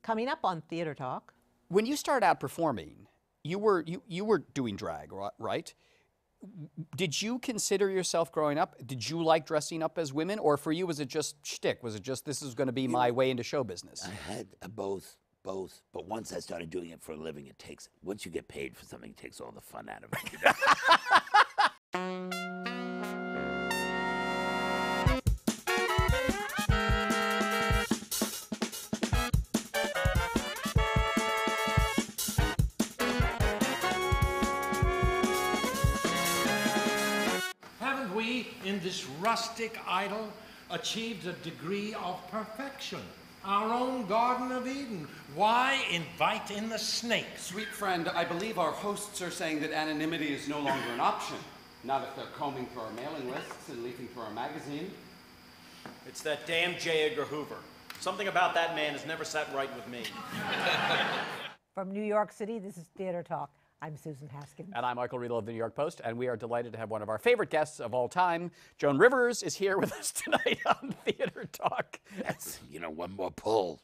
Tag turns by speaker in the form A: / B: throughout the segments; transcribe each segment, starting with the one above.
A: coming up on Theater Talk.
B: When you started out performing, you were doing drag, right? Did you consider yourself growing up? Did you like dressing up as women, or for you was it just shtick? Was it just this is going to be my way into show business?
C: I had both. But once I started doing it for a living, once you get paid for something, it takes all the fun out of it.
D: Haven't we, in this rustic idol, achieved a degree of perfection? Our own Garden of Eden. Why invite in the snakes?
E: Sweet friend, I believe our hosts are saying that anonymity is no longer an option. Not if they're combing through our mailing lists and leafing through our magazine.
F: It's that damn J. Edgar Hoover. Something about that man has never sat right with me.
A: From New York City, this is Theater Talk. I'm Susan Haskins.
B: And I'm Michael Riedel of the New York Post, and we are delighted to have one of our favorite guests of all time. Joan Rivers is here with us tonight on Theater Talk.
C: That's, one more pull.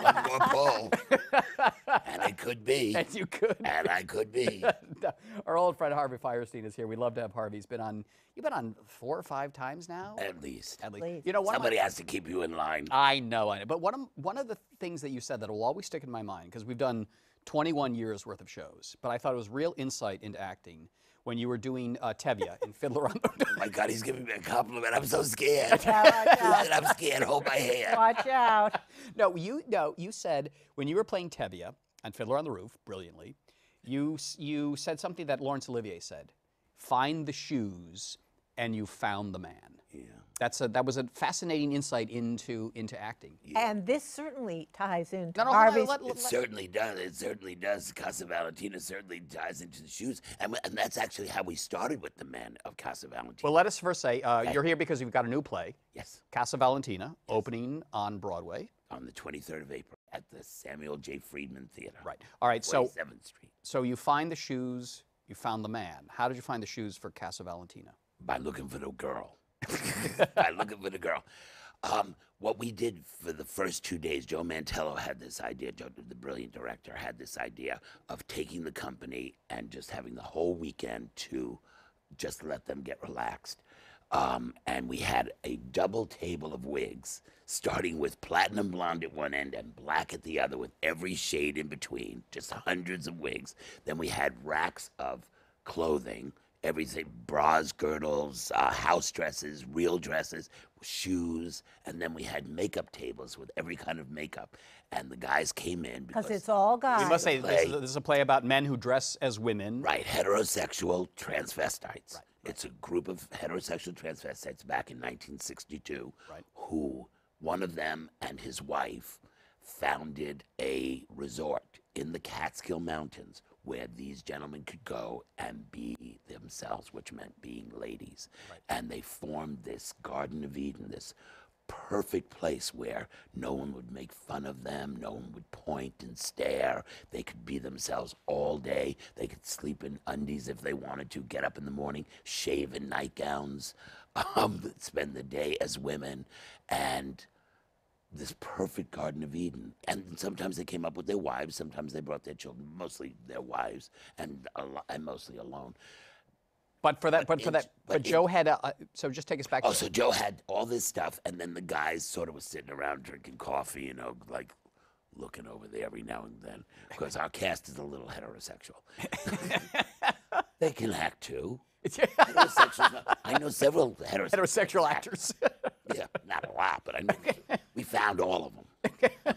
C: One more pull. And I could be.
B: And you could.
C: And I could be.
B: Our old friend Harvey Fierstein is here. We love to have Harvey. You've been on 4 or 5 times now?
C: At least.
B: At least.
A: Please.
C: Somebody has to keep you in line.
B: I know. But one of the things that you said that will always stick in my mind, because we've done 21 years worth of shows, but I thought it was real insight into acting when you were doing Tevye in Fiddler on the Roof.
C: Oh my God, he's giving me a compliment. I'm so scared. I'm scared. Hold my hand.
A: Watch out.
B: No, you said when you were playing Tevye on Fiddler on the Roof, brilliantly, you said something that Laurence Olivier said: "Find the shoes, and you found the man."
C: Yeah.
B: That was a fascinating insight into acting.
A: Yeah. And this certainly ties into
B: No,
A: Harvey's.
C: It certainly does. It certainly does. Casa Valentina certainly ties into the shoes. And that's actually how we started with the men of Casa Valentina.
B: Well, let us first say, you're here because you've got a new play.
C: Yes.
B: Casa Valentina, opening on Broadway.
C: On the 23rd of April at the Samuel J. Friedman Theater.
B: Right. All right, so
C: 47th Street.
B: So you find the shoes, you found the man. How did you find the shoes for Casa Valentina?
C: By looking for the girl. By looking for the girl. What we did for the first 2 days, Joe Mantello had this idea, Joe, the brilliant director, had this idea of taking the company and just having the whole weekend to just let them get relaxed. And we had a double table of wigs, starting with platinum blonde at one end and black at the other, with every shade in between, just hundreds of wigs. Then we had racks of clothing, everything, bras, girdles, house dresses, real dresses, shoes, and then we had makeup tables with every kind of makeup. And the guys came in
A: because it's all guys.
B: We must say this is a play about men who dress as women.
C: Right, heterosexual transvestites.
B: Right.
C: It's a group of heterosexual transvestites back in 1962,
B: right,
C: who, one of them and his wife, founded a resort in the Catskill Mountains where these gentlemen could go and be themselves, which meant being ladies. Right. And they formed this Garden of Eden, this perfect place where no one would make fun of them, no one would point and stare. They could be themselves all day. They could sleep in undies if they wanted to, get up in the morning, shave in nightgowns, spend the day as women, and this perfect Garden of Eden. And sometimes they came up with their wives, sometimes they brought their children, mostly their wives, and mostly alone.
B: But Joe had so just take us back.
C: So Joe had all this stuff, and then the guys sort of was sitting around drinking coffee, like looking over there every now and then, because our cast is a little heterosexual. They can act too. I know several
B: heterosexual actors.
C: Yeah, not a lot, but I know we found all of them.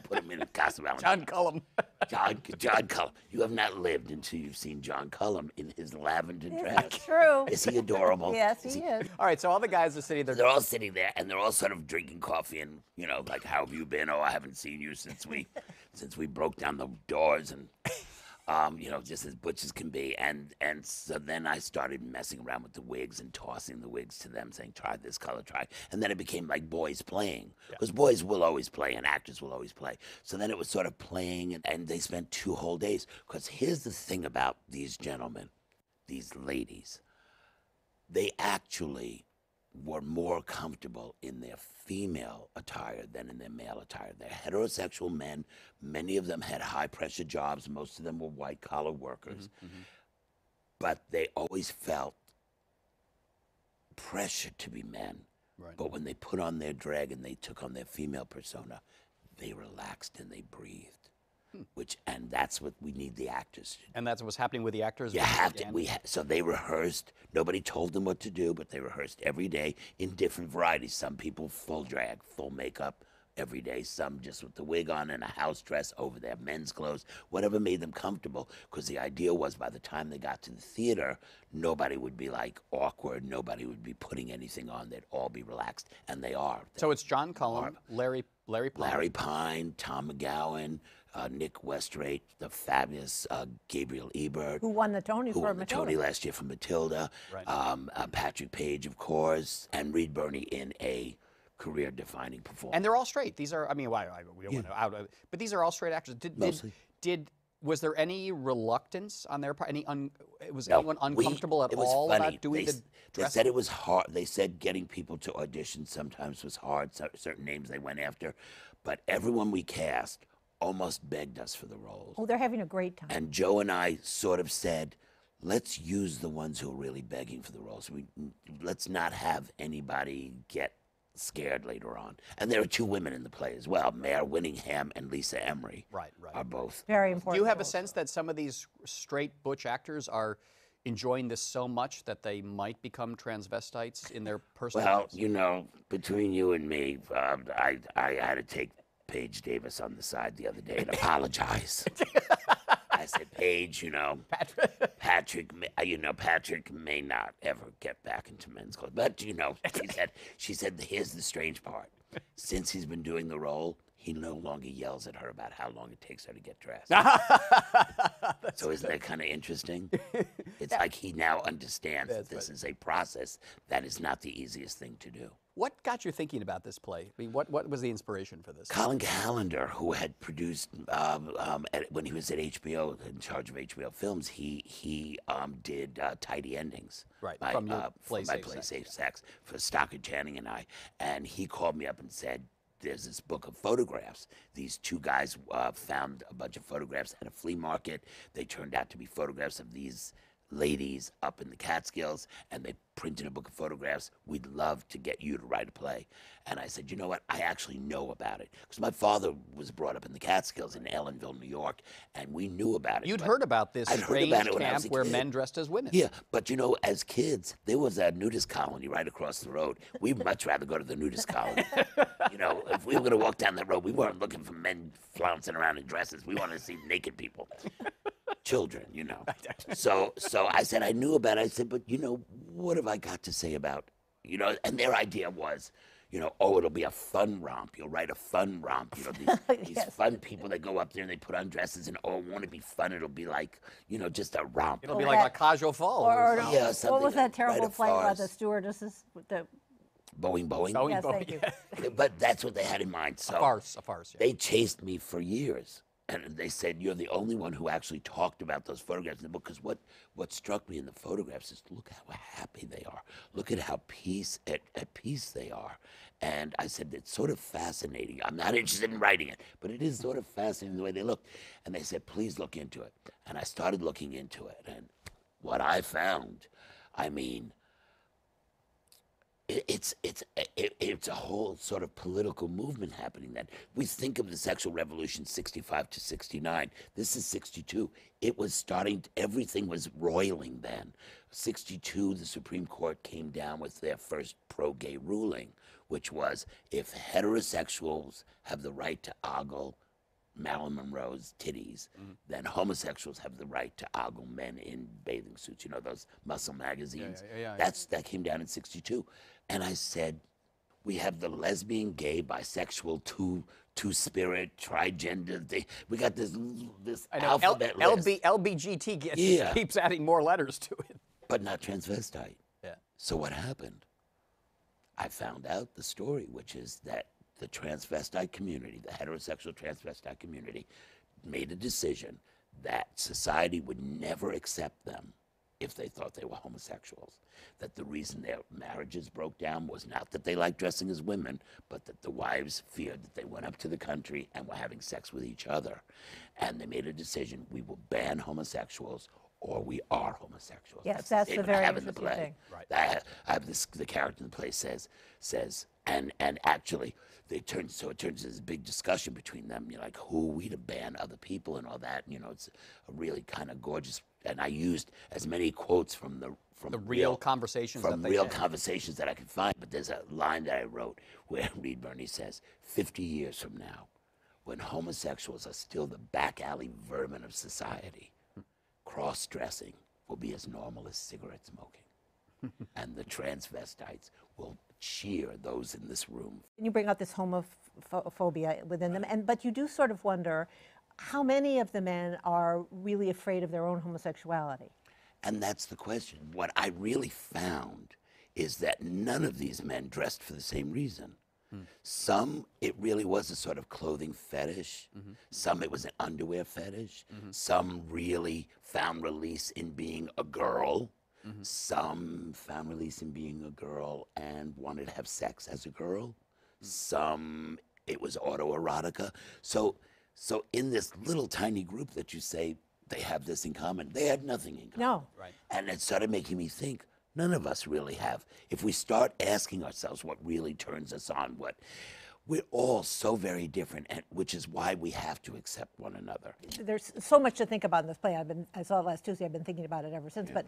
C: Put them in a Casa Valentina.
B: John Cullum.
C: John Cullum. You have not lived until you've seen John Cullum in his lavender dress.
A: That's true.
C: Is he adorable?
A: Yes, he is.
B: All right, so all the guys are sitting there.
C: They're all sitting there, and they're all sort of drinking coffee, and like, how have you been? Oh, I haven't seen you since we broke down the doors, and just as butch as can be. And so then I started messing around with the wigs and tossing the wigs to them, saying, try this color, try. And then it became like boys playing, because boys will always play and actors will always play. So then it was sort of playing, and they spent 2 whole days. Because here's the thing about these gentlemen, these ladies. They actually were more comfortable in their female attire than in their male attire. They're heterosexual men. Many of them had high-pressure jobs. Most of them were white-collar workers. But they always felt pressured to be men.
B: Right.
C: But when they put on their drag and they took on their female persona, they relaxed and they breathed. And that's what we need the actors to do.
B: And that's what's happening with the actors?
C: You have to. So they rehearsed. Nobody told them what to do, but they rehearsed every day in different varieties. Some people full drag, full makeup every day. Some just with the wig on and a house dress over their men's clothes, whatever made them comfortable. Because the idea was by the time they got to the theater, nobody would be like awkward. Nobody would be putting anything on. They'd all be relaxed, and they are.
B: So it's John Cullum, Larry Pine.
C: Larry Pine, Tom McGowan, Nick Westrate, the fabulous Gabriel Ebert.
A: Who won the Tony
C: who
A: for
C: won the
A: Matilda.
C: Tony last year for Matilda.
B: Right.
C: Patrick Page, of course, and Reed Birney in a career-defining performance.
B: And they're all straight. These are, I mean, we don't want to out, but these are all straight actors.
C: Mostly.
B: Was there any reluctance on their part? Was
C: No,
B: anyone uncomfortable at
C: it was
B: all
C: funny.
B: about doing the
C: They
B: dress?
C: said it was hard. They said getting people to audition sometimes was hard. Certain names they went after. But everyone we cast almost begged us for the roles.
A: Oh, they're having a great time.
C: And Joe and I sort of said, let's use the ones who are really begging for the roles. Let's not have anybody get scared later on. And there are two women in the play as well. Mare Winningham and Lisa Emery are both.
A: Very important.
B: Do you have a
A: roles.
B: sense that some of these straight butch actors are enjoying this so much that they might become transvestites in their personal
C: Well,
B: lives?
C: you know, between you and me, I had to take Paige Davis on the side the other day and apologize. I said, Paige, Patrick, Patrick may not ever get back into men's clothes. But, she said, here's the strange part. Since he's been doing the role, he no longer yells at her about how long it takes her to get dressed. So isn't that kind of interesting? It's like he now understands that this is a process that is not the easiest thing to do.
B: What got you thinking about this play? I mean, what was the inspiration for this?
C: Colin Callender, who had produced when he was at HBO, in charge of HBO Films, he did Tidy Endings.
B: Right,
C: by,
B: from your Play
C: my
B: Safe
C: Play
B: Sex.
C: Safe Sex for Stockard Channing and I. And he called me up and said, there's this book of photographs. These two guys found a bunch of photographs at a flea market. They turned out to be photographs of these ladies up in the Catskills, and they printed a book of photographs. We'd love to get you to write a play. And I said, you know what? I actually know about it. Because my father was brought up in the Catskills in Ellenville, New York, and we knew about it.
B: You'd heard about this
C: I'd heard
B: strange
C: about it when I was
B: camp
C: a
B: where
C: kid.
B: men dressed as women.
C: Yeah, but as kids, there was a nudist colony right across the road. We'd much rather go to the nudist colony. If we were going to walk down that road, we weren't looking for men flouncing around in dresses. We wanted to see naked people. Children, So I said, I knew about it. I said, but, what have I got to say about, and their idea was, it'll be a fun romp. You'll write a fun romp. These fun people that go up there and they put on dresses and, won't it be fun? It'll be like, just a romp.
B: It'll be like a Casual Fall.
A: Or,
C: Yeah,
A: what
C: something
A: was that
C: like
A: terrible
C: Rite of
A: play about
C: Farce.
A: the stewardesses?
C: Boeing.
A: Yes, thank you.
C: But that's what they had in mind. So
B: A farce, yeah.
C: they chased me for years. And they said, you're the only one who actually talked about those photographs in the book. Because what struck me in the photographs is look how happy they are. Look at how at peace they are. And I said, it's sort of fascinating. I'm not interested in writing it, but it is sort of fascinating the way they look. And they said, please look into it. And I started looking into it. And what I found, it's a whole sort of political movement happening then. We think of the sexual revolution 65 to 69. This is 62. It was starting, everything was roiling then. 62, the Supreme Court came down with their first pro-gay ruling, which was if heterosexuals have the right to ogle Marilyn Monroe's titties, then homosexuals have the right to ogle men in bathing suits, those muscle magazines.
B: Yeah.
C: That came down in 62. And I said, we have the lesbian, gay, bisexual, two-spirit, trigender. We got this alphabet list.
B: LBGT keeps adding more letters to it.
C: But not transvestite.
B: Yeah.
C: So what happened? I found out the story, which is that the transvestite community, the heterosexual transvestite community, made a decision that society would never accept them if they thought they were homosexuals. That the reason their marriages broke down was not that they liked dressing as women, but that the wives feared that they went up to the country and were having sex with each other. And they made a decision, we will ban homosexuals or we are homosexuals.
A: Yes, that's the
C: statement I
A: very
C: have in the
A: interesting
C: play.
A: thing.
B: Right.
C: I have the character in the play says, and actually, it turns into this big discussion between them. You're like, who are we to ban other people and all that? You know, it's a really kind of gorgeous. And I used as many quotes from the
B: real conversations
C: from
B: that they
C: real
B: had.
C: conversations that I could find. But there's a line that I wrote where Reed Birney says, 50 years from now, when homosexuals are still the back alley vermin of society, cross-dressing will be as normal as cigarette smoking. And the transvestites will cheer those in this room.
A: And you bring out this homophobia within them, but you do sort of wonder how many of the men are really afraid of their own homosexuality.
C: And that's the question. What I really found is that none of these men dressed for the same reason. Some, it really was a sort of clothing fetish. Some, it was an underwear fetish. Some really found release in being a girl. Some found release in being a girl and wanted to have sex as a girl. Some, it was autoerotica. So in this little tiny group that you say they have this in common, they had nothing in common.
A: No.
B: Right.
C: And it started making me think, none of us really have. If we start asking ourselves what really turns us on, we're all so very different, and which is why we have to accept one another.
A: There's so much to think about in this play. I saw it last Tuesday. I've been thinking about it ever since. But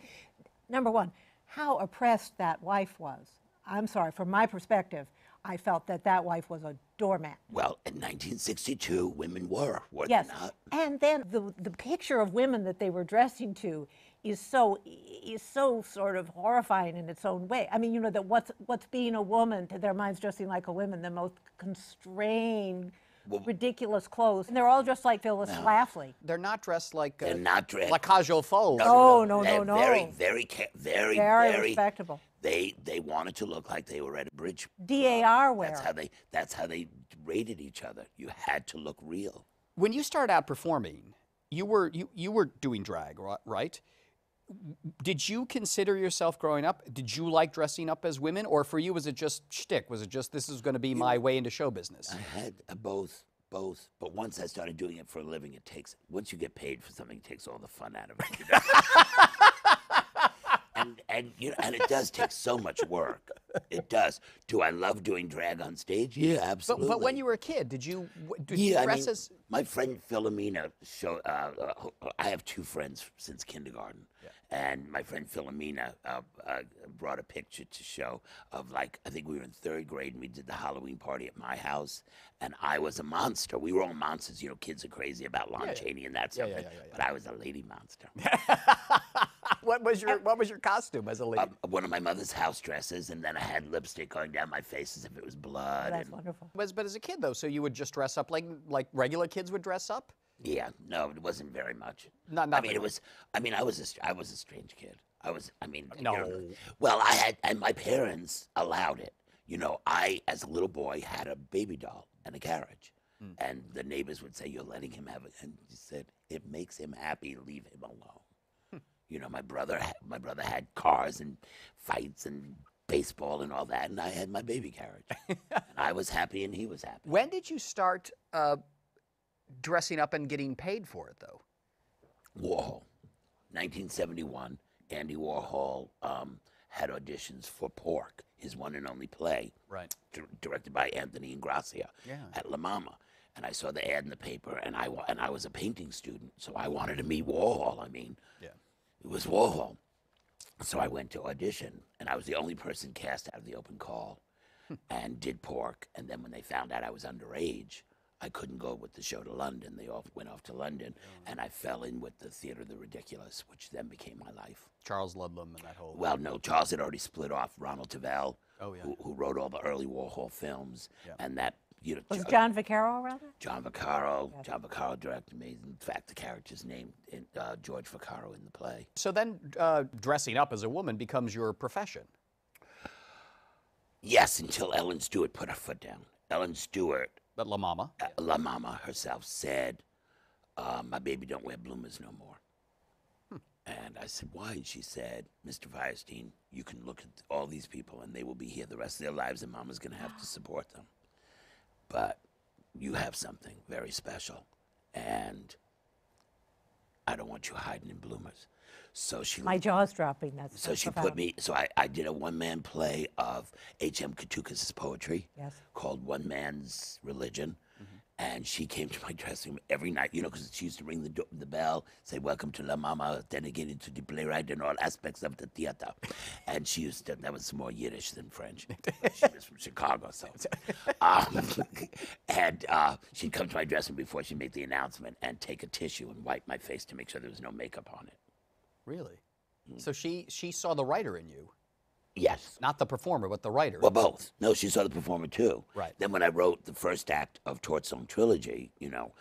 A: number one, how oppressed that wife was. I'm sorry, from my perspective, I felt that wife was a doormat.
C: Well, in 1962, women were they
A: Yes,
C: not?
A: and then the picture of women that they were dressing to is so sort of horrifying in its own way. I mean, you know, that what's being a woman to their minds, dressing like a woman, the most constrained, ridiculous clothes, and they're all dressed like Phyllis Schlafly.
B: They're not dressed like
C: They're not dressed.
B: La Cage aux Folles.
A: No.
C: Very
A: respectable.
C: They wanted to look like they were at a bridge.
A: DAR wear.
C: That's how they rated each other. You had to look real.
B: When you started out performing, you were doing drag, right? Did you consider yourself growing up? Did you like dressing up as women, or for you was it just shtick? Was it just this is going to be my way into show business?
C: I had both. But once I started doing it for a living, once you get paid for something, it takes all the fun out of it. and it does take so much work. It does. Do I love doing drag on stage? Yeah, absolutely.
B: But when you were a kid, did you dress as?
C: My friend Philomena I have two friends since kindergarten. And my friend Philomena brought a picture to show of, like, I think we were in 3rd grade and we did the Halloween party at my house. And I was a monster. We were all monsters. You know, kids are crazy about Lon Chaney and that stuff. But I was a lady monster.
B: What was your costume as a lady?
C: One of my mother's house dresses, and then I had lipstick going down my face as if it was blood.
A: That's wonderful.
B: But as a kid, though, so you would just dress up like regular kids would dress up?
C: Yeah, no, it wasn't very much.
B: Not
C: I mean, it was. I mean, I was a strange kid.
B: No.
C: You know, well, and my parents allowed it. You know, I, as a little boy, had a baby doll and a carriage. And the neighbors would say, "You're letting him have it," and he said, "It makes him happy. Leave him alone." You know, my brother had cars and fights and baseball and all that, and I had my baby carriage. And I was happy, and he was happy.
B: When did you start dressing up and getting paid for it, though?
C: Warhol, 1971. Andy Warhol had auditions for Pork, his one and only play,
B: right,
C: directed by Anthony Ingrassia at La Mama. And I saw the ad in the paper, and I was a painting student, so I wanted to meet Warhol. I mean, it was Warhol. So I went to audition, and I was the only person cast out of the open call, and did Pork. And then when they found out I was underage, I couldn't go with the show to London. They went off to London, and I fell in with the Theater of the Ridiculous, which then became my life.
B: Charles Ludlam and that whole...
C: Well, no, Charles had already split off. Ronald Tavel, who wrote all the early Warhol films, and that, you know...
A: Was John Vaccaro around it?
C: John Vaccaro. Yes. John Vaccaro directed me. In fact, the character's named George Vaccaro in the play.
B: So then dressing up as a woman becomes your profession.
C: Yes, until Ellen Stewart put her foot down. Ellen Stewart...
B: But La Mama?
C: La Mama herself said, "My baby don't wear bloomers no more." And I said, why? And she said, Mr. Fierstein, you can look at all these people and they will be here the rest of their lives and Mama's going to have to support them. But you have something very special and I don't want you hiding in bloomers. So she
A: My jaw's dropping. That's
C: so she put me, so I did a one-man play of H.M. Katukas' poetry called One Man's Religion. And she came to my dressing room every night, you know, because she used to ring the bell, say, welcome to La Mama, dedicated to the playwright and all aspects of the theater. And she used to, that was more Yiddish than French. She was from Chicago, so. And she'd come to my dressing room before she made the announcement and take a tissue and wipe my face to make sure there was no makeup on it.
B: Really? So she saw the writer in you?
C: Yes.
B: Not the performer, but the writer.
C: Well, both. No, she saw the performer too.
B: Right.
C: Then when I wrote the first act of Tort Song Trilogy, you know,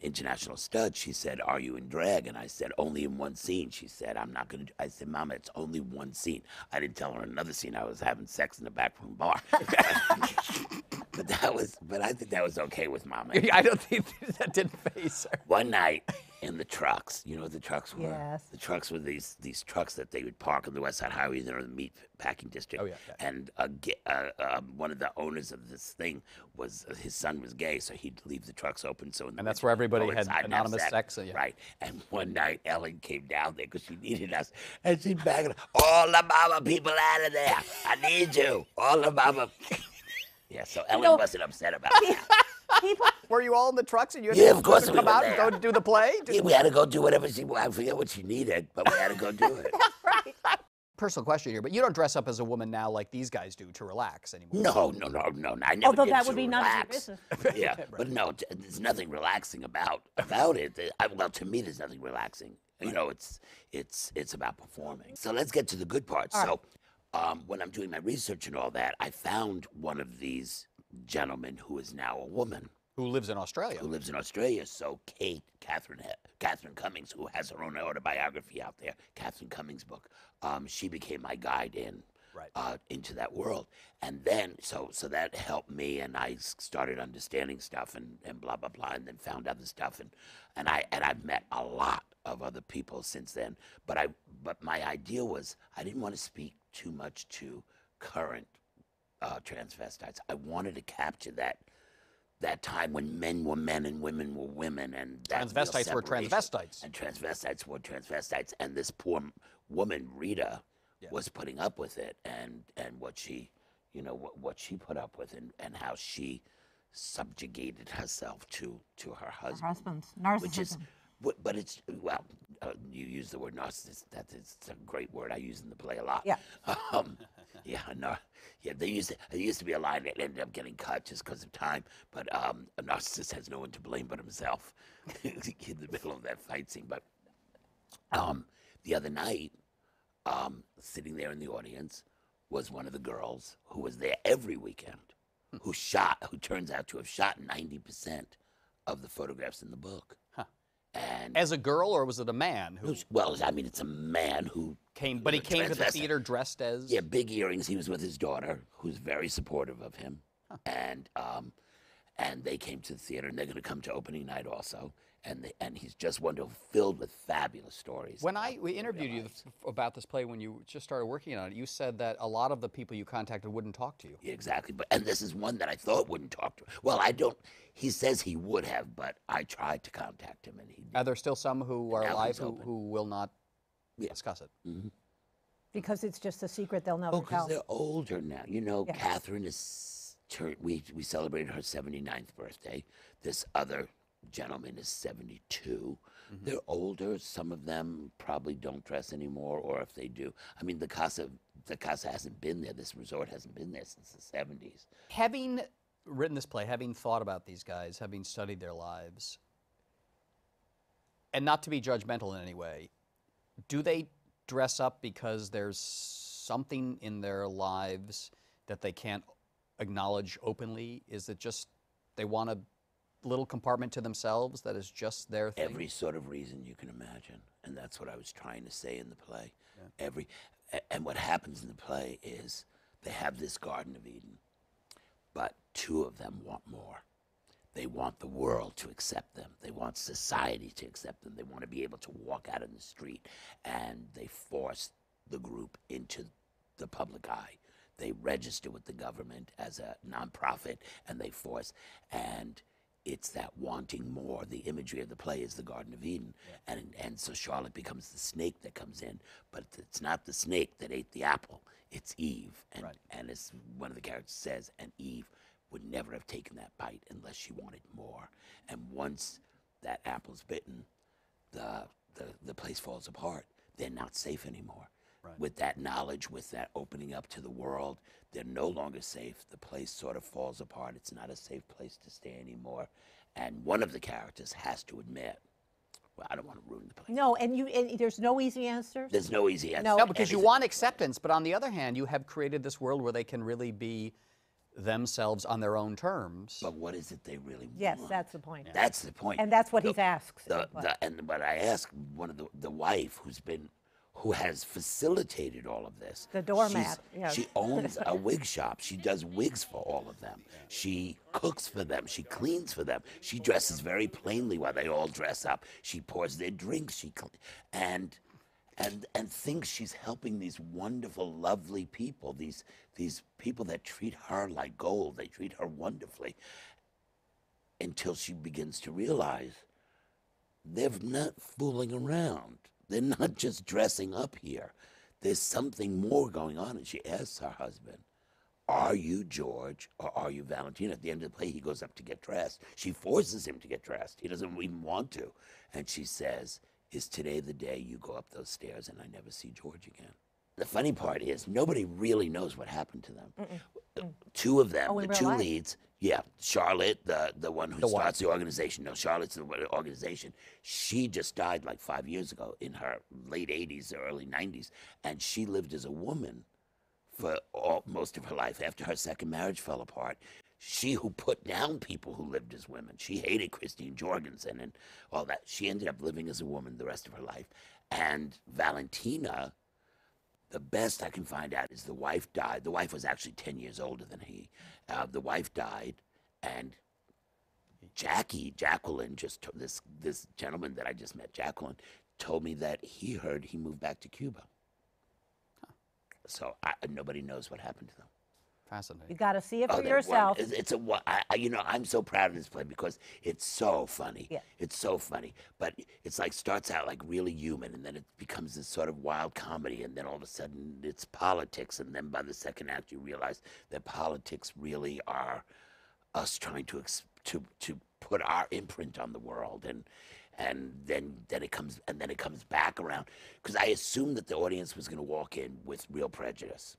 C: International Stud, she said, are you in drag? And I said, only in one scene. She said, I'm not going to, I said, Mama, it's only one scene. I didn't tell her another scene. I was having sex in the backroom bar. But I think that was okay with Mama.
B: I don't think that didn't faze her.
C: One night in the trucks, you know what the trucks were?
A: Yes.
C: The trucks were these trucks that they would park on the West Side Highway, they're in the meat packing district.
B: Oh, yeah, yeah.
C: And one of the owners of this thing was, his son was gay, so he'd leave the trucks open. So in the
B: And that's
C: winter,
B: where everybody
C: go
B: had
C: inside and have
B: anonymous sex, yeah.
C: Right. And one night, Ellen came down there because she needed us. And she'd bang it, all the Mama people out of there. I need you. All the Mama. Yeah, so Ellen wasn't upset about that.
B: Were you all in the trucks and you had
C: Yeah, of course
B: to
C: we
B: come
C: were
B: out
C: there.
B: and go do the play?
C: Yeah, we had to go do whatever I forget what she needed, but we had to go do it.
B: Personal question here, but you don't dress up as a woman now like these guys do to relax anymore.
C: No. I never
A: Although
C: did
A: that
C: to
A: would be none of your
C: relax.
A: business.
C: Yeah, but no, there's nothing relaxing about it. Well, to me, there's nothing relaxing. You know, it's about performing. So let's get to the good part. So when I'm doing my research and all that, I found one of these gentlemen who is now a woman.
B: Who lives in Australia.
C: Who lives in Australia. So Catherine Cummings, who has her own autobiography out there, Catherine Cummings' book, she became my guide into that world. And then, so that helped me, and I started understanding stuff and blah, blah, blah, and then found other stuff. And I've met a lot of other people since then. But my idea was I didn't want to speak too much to current transvestites. I wanted to capture that time when men were men and women were women, and that
B: Transvestites were transvestites.
C: and transvestites were transvestites, and this poor woman Rita was putting up with it, and what she, you know, what she put up with, and how she subjugated herself to her husband.
A: Her husband's narcissism.
C: Which is, but it's, well, you use the word narcissist. That's a great word I use in the play a lot.
A: Yeah.
C: There used to be a line that ended up getting cut just because of time. But a narcissist has no one to blame but himself in the middle of that fight scene. But the other night, sitting there in the audience, was one of the girls who was there every weekend, who turns out to have shot 90% of the photographs in the book. And
B: as a girl, or was it a man who
C: well, I mean, it's a man who
B: came, but he came to the theater dressed as?
C: Yeah, big earrings. He was with his daughter, who's very supportive of him, and they came to the theater, and they're going to come to opening night also. And he's just wonderful, filled with fabulous stories.
B: When we interviewed you about this play when you just started working on it, you said that a lot of the people you contacted wouldn't talk to you.
C: Exactly, and this is one that I thought wouldn't talk to. Well, I don't. He says he would have, but I tried to contact him, and he didn't.
B: Are there still some who are
C: Now
B: alive
C: he's open.
B: who will not discuss it?
C: Mm-hmm.
A: Because it's just a secret they'll never
C: Oh, because
A: tell.
C: they're older now. You know,
A: Yeah.
C: Catherine is we celebrated her 79th birthday. This other gentleman is 72.
B: Mm-hmm.
C: They're older. Some of them probably don't dress anymore, or if they do, I mean, the casa hasn't been there. This resort hasn't been there since the 70s.
B: Having written this play, having thought about these guys, having studied their lives, and not to be judgmental in any way, do they dress up because there's something in their lives that they can't acknowledge openly? Is it just they want a little compartment to themselves that is just their thing?
C: Every sort of reason you can imagine, and that's what I was trying to say in the play. Yeah. And what happens in the play is they have this Garden of Eden, but two of them want more. They want the world to accept them. They want society to accept them. They want to be able to walk out in the street, and they force the group into the public eye. They register with the government as a nonprofit, and they force, and it's that wanting more. The imagery of the play is the Garden of Eden, and so Charlotte becomes the snake that comes in, but it's not the snake that ate the apple, it's Eve. And as one of the characters says, and Eve would never have taken that bite unless she wanted more. And once that apple's bitten, the place falls apart. They're not safe anymore. With that knowledge, with that opening up to the world, they're no longer safe. The place sort of falls apart. It's not a safe place to stay anymore. And one of the characters has to admit, well, I don't want to ruin the play.
A: No, and there's no easy answers?
C: There's no easy answer.
B: No, because you want acceptance, but on the other hand, you have created this world where they can really be themselves on their own terms.
C: But what is it they really want?
A: Yes, that's the point.
C: That's the point.
A: And that's what he asks.
C: But I asked one of the wife who has facilitated all of this.
A: The doormat. Yes.
C: She owns a wig shop. She does wigs for all of them. She cooks for them. She cleans for them. She dresses very plainly while they all dress up. She pours their drinks. And thinks she's helping these wonderful, lovely people. These people that treat her like gold. They treat her wonderfully. Until she begins to realize they're not fooling around. They're not just dressing up here. There's something more going on. And she asks her husband, are you George or are you Valentina? At the end of the play, he goes up to get dressed. She forces him to get dressed. He doesn't even want to. And she says, is today the day you go up those stairs and I never see George again? The funny part is nobody really knows what happened to them. Two of them, the two leads, Charlotte, the one who starts the organization. No, Charlotte's the organization. She just died like 5 years ago in her late 80s or early 90s. And she lived as a woman for most of her life. After her second marriage fell apart, she who put down people who lived as women. She hated Christine Jorgensen and all that. She ended up living as a woman the rest of her life. And Valentina, the best I can find out is the wife died. The wife was actually 10 years older than he. The wife died, and Jacqueline, this gentleman that I just met, Jacqueline, told me that he heard he moved back to Cuba. So nobody knows what happened to them.
B: Fascinating.
A: You got to see it for yourself.
C: I'm so proud of this play because it's so funny.
A: Yeah.
C: It's so funny, but it's like starts out like really human, and then it becomes this sort of wild comedy, and then all of a sudden it's politics, and then by the second act you realize that politics really are us trying to put our imprint on the world, and then it comes back around, because I assumed that the audience was going to walk in with real prejudice.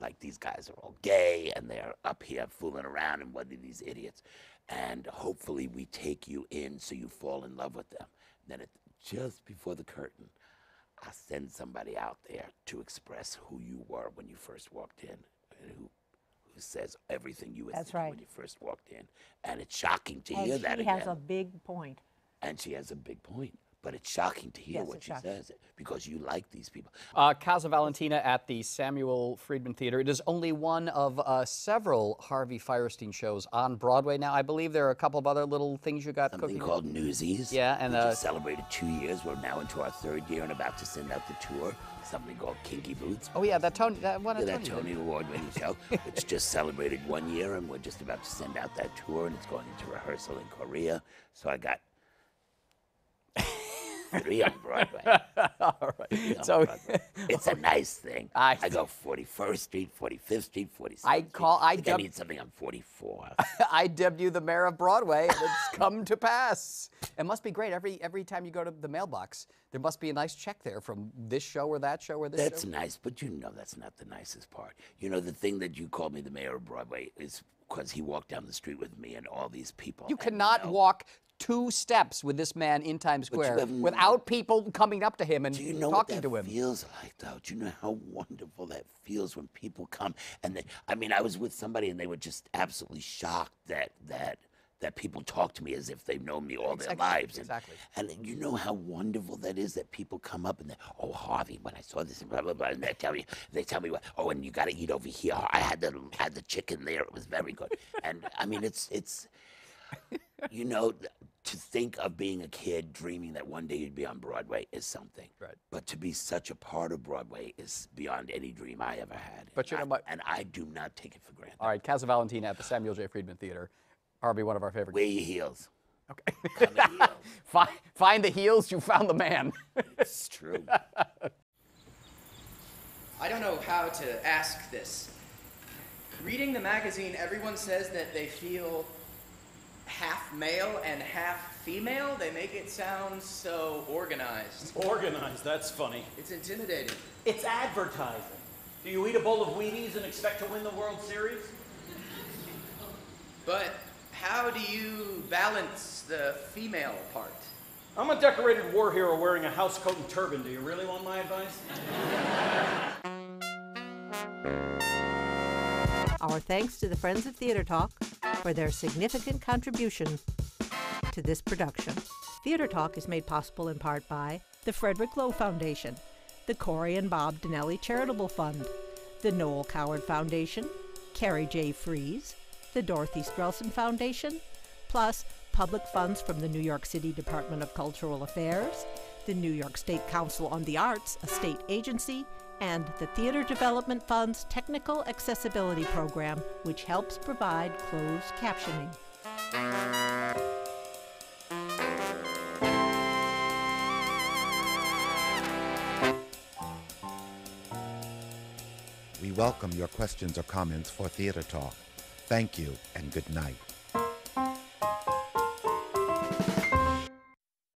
C: Like these guys are all gay and they're up here fooling around and what are these idiots? And hopefully we take you in so you fall in love with them. And then just before the curtain, I send somebody out there to express who you were when you first walked in, and who says everything you were thinking when you first walked in. And it's shocking to hear that again.
A: And she has a big point.
C: And she has a big point. But it's shocking to hear what she says, because you like these people.
B: Casa Valentina at the Samuel Friedman Theater. It is only one of several Harvey Fierstein shows on Broadway now. I believe there are a couple of other little things you got
C: Something called Newsies.
B: Yeah, and
C: we just celebrated 2 years. We're now into our third year and about to send out the tour. Something called Kinky Boots.
B: Oh yeah, that Tony
C: Award-winning show. It's just celebrated 1 year, and we're just about to send out that tour, and it's going into rehearsal in Korea. So I got 3 on Broadway.
B: All right.
C: Broadway. It's a nice thing. I go 41st Street, 45th Street, 47th Street. I need something on 44.
B: I dubbed you the mayor of Broadway, and it's come to pass. It must be great. Every time you go to the mailbox, there must be a nice check there from this show or that show or this show.
C: That's nice, but you know that's not the nicest part. You know, the thing that you called me the mayor of Broadway is because he walked down the street with me and all these people.
B: You cannot walk 2 steps with this man in Times Square without people coming up to him and talking to him.
C: Do you know what that feels like, though? Do you know how wonderful that feels when people come? And I was with somebody and they were just absolutely shocked that people talk to me as if they've known me all their lives. And you know how wonderful that is, that people come up and oh, Harvey, when I saw this, blah, blah, blah, and they tell me what, oh, and you got to eat over here. I had the chicken there. It was very good. And I mean, You know, to think of being a kid dreaming that one day you'd be on Broadway is something.
B: Right.
C: But to be such a part of Broadway is beyond any dream I ever had.
B: But you know what?
C: And I do not take it for granted.
B: All right, Casa Valentina at the Samuel J. Friedman Theater. Harvey, one of our favorite.
C: Wear your heels.
B: Okay.
C: Come in heels.
B: Find the heels, you found the man.
C: It's true.
G: I don't know how to ask this. Reading the magazine, everyone says that they feel half male and half female. They make it sound so organized.
F: Organized, that's funny.
G: It's intimidating.
F: It's advertising. Do you eat a bowl of Wheaties and expect to win the World Series?
G: But how do you balance the female part?
F: I'm a decorated war hero wearing a house coat and turban. Do you really want my advice?
A: Our thanks to the Friends of Theater Talk for their significant contribution to this production. Theater Talk is made possible in part by the Frederick Lowe Foundation, the CORY and Bob Donnelly Charitable Fund, the Noel Coward Foundation, Carrie J. Fries, the Dorothy Strelson Foundation, plus public funds from the New York City Department of Cultural Affairs, the New York State Council on the Arts, a state agency, and the Theater Development Fund's Technical Accessibility Program, which helps provide closed captioning.
H: We welcome your questions or comments for Theater Talk. Thank you and good night.